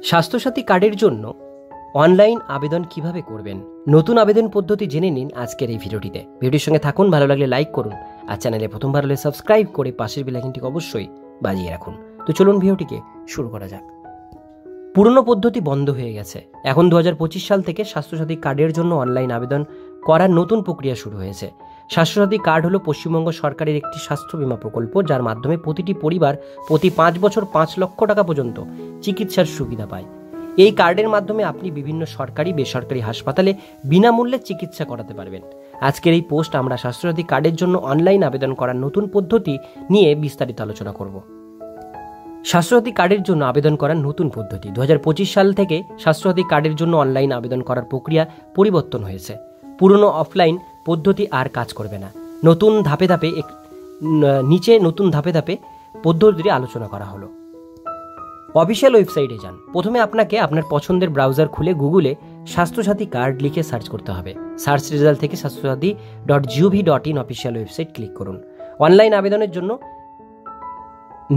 স্বাস্থ্যসাথী কার্ডের জন্য অনলাইন আবেদন কিভাবে করবেন, নতুন আবেদন পদ্ধতি জেনে নিন আজকের এই ভিডিওটিতে। ভিডিওর সঙ্গে থাকুন, ভালো লাগলে লাইক করুন, আর চ্যানেলে প্রথমবার হলে সাবস্ক্রাইব করে পাশের বেল আইকনটিকে অবশ্যই বাজিয়ে রাখুন। তো চলুন ভিডিওটিকে শুরু করা যাক। পুরনো পদ্ধতি বন্ধ হয়ে গেছে। এখন 2025 সাল থেকে স্বাস্থ্যসাথী কার্ডের জন্য অনলাইন আবেদন করার নতুন প্রক্রিয়া শুরু হয়েছে। স্বাস্থ্যসাথী কার্ড হলো পশ্চিমবঙ্গ সরকারের একটি স্বাস্থ্য বীমা প্রকল্প, যার মাধ্যমে প্রতিটি পরিবার প্রতি 5 বছর 5 লক্ষ টাকা পর্যন্ত চিকিৎসার সুবিধা পায়। এই কার্ডের মাধ্যমে আপনি বিভিন্ন সরকারি বেসরকারি হাসপাতালে বিনামূল্যে চিকিৎসা করাতে পারবেন। আজকের এই পোস্ট আমরা স্বাস্থ্যসাথী কার্ডের জন্য অনলাইন আবেদন করার নতুন পদ্ধতি নিয়ে বিস্তারিত আলোচনা করব। স্বাস্থ্যসাথী কার্ডের জন্য আবেদন করার নতুন পদ্ধতি। 2025 সাল থেকে স্বাস্থ্যসাথী কার্ডের জন্য অনলাইন আবেদন করার প্রক্রিয়া পরিবর্তন হয়েছে। পুরনো অফলাইন পদ্ধতি আর কাজ করবে না। নতুন ধাপে ধাপে পদ্ধতিটি আলোচনা করা হলো। অফিসিয়াল ওয়েবসাইটে যান। প্রথমে আপনাকে আপনার পছন্দের ব্রাউজার খুলে গুগলে স্বাস্থ্যসাথী কার্ড লিখে সার্চ করতে হবে। সার্চ রেজাল্ট থেকে স্বাস্থ্যসাথী.gov.in অফিসিয়াল ওয়েবসাইট ক্লিক করুন। অনলাইন আবেদনের জন্য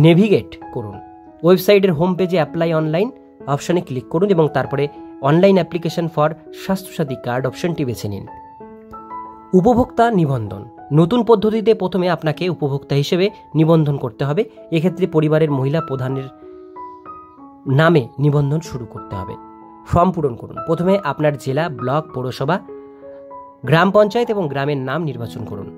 নেভিগেট করুন। ওয়েবসাইটের হোম পেজে অ্যাপ্লাই অনলাইন অপশানে ক্লিক করুন এবং তারপরে online application for Swasthya Sathi card অপশনটি বেছে নিন। উপভোক্তা নিবন্ধন। নতুন পদ্ধতিতে প্রথমে আপনাকে উপভোক্তা হিসেবে নিবন্ধন করতে হবে। এক্ষেত্রে পরিবারের মহিলা প্রধানের নামে নিবন্ধন শুরু করতে হবে। ফর্ম পূরণ করুন। প্রথমে আপনার জেলা, ব্লক, পৌরসভা, গ্রাম পঞ্চায়েত এবং গ্রামের নাম নির্বাচন করুন।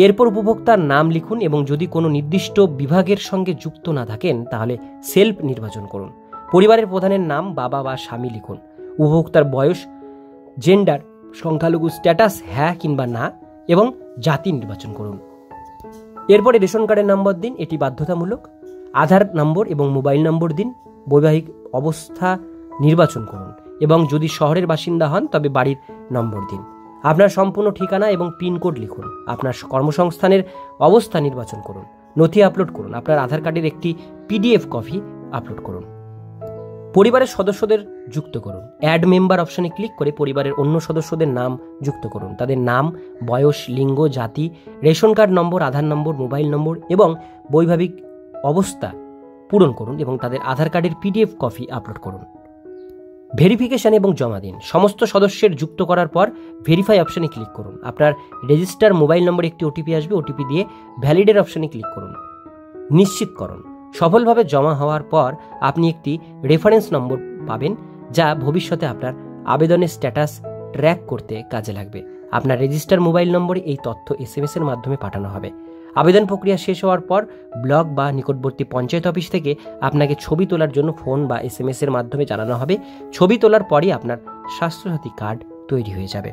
এরপর উপভোক্তার নাম লিখুন এবং যদি কোনো নির্দিষ্ট বিভাগের সঙ্গে যুক্ত না থাকেন তাহলে সেলফ নির্বাচন করুন। পরিবারের প্রধানের নাম বাবা বা স্বামী লিখুন। উপভোক্তার বয়স, জেন্ডার, সংখ্যালঘু স্ট্যাটাস হ্যাঁ কিংবা না এবং জাতি নির্বাচন করুন। এরপরে রেশন কার্ডের নম্বর দিন, এটি বাধ্যতামূলক। আধার নম্বর এবং মোবাইল নম্বর দিন। বৈবাহিক অবস্থা নির্বাচন করুন এবং যদি শহরের বাসিন্দা হন তবে বাড়ির নম্বর দিন। আপনার সম্পূর্ণ ঠিকানা এবং পিনকোড লিখুন। আপনার কর্মসংস্থানের অবস্থা নির্বাচন করুন। নথি আপলোড করুন। আপনার আধার কার্ডের একটি PDF কপি আপলোড করুন। পরিবারের সদস্যদের যুক্ত করুন। অ্যাড মেম্বার অপশনে ক্লিক করে পরিবারের অন্য সদস্যদের নাম যুক্ত করুন। তাদের নাম, বয়স, লিঙ্গ, জাতি, রেশন কার্ড নম্বর, আধার নম্বর, মোবাইল নম্বর এবং বৈবাহিক অবস্থা পূরণ করুন এবং তাদের আধার কার্ডের PDF কপি আপলোড করুন। ভেরিফিকেশন এবং জমা দিন। সমস্ত সদস্যের যুক্ত করার পর ভেরিফাই অপশনে ক্লিক করুন। আপনার রেজিস্টার মোবাইল নম্বরে একটি OTP আসবে। OTP দিয়ে ভ্যালিডের অপশনে ক্লিক করুন। নিশ্চিতকরণ। সফলভাবে জমা হওয়ার পর আপনি একটি রেফারেন্স নম্বর পাবেন, যা ভবিষ্যতে আপনার আবেদনের স্ট্যাটাস ট্র্যাক করতে কাজে লাগবে। আপনার রেজিস্টার মোবাইল নম্বরে এই তথ্য SMS এর মাধ্যমে পাঠানো হবে। আবেদন প্রক্রিয়া শেষ হওয়ার পর ব্লক বা নিকটবর্তী পঞ্চায়েত অফিস থেকে আপনাকে ছবি তোলার জন্য ফোন বা SMS এর মাধ্যমে জানানো হবে। ছবি তোলার পরই আপনার স্বাস্থ্যসাথী কার্ড তৈরি হয়ে যাবে।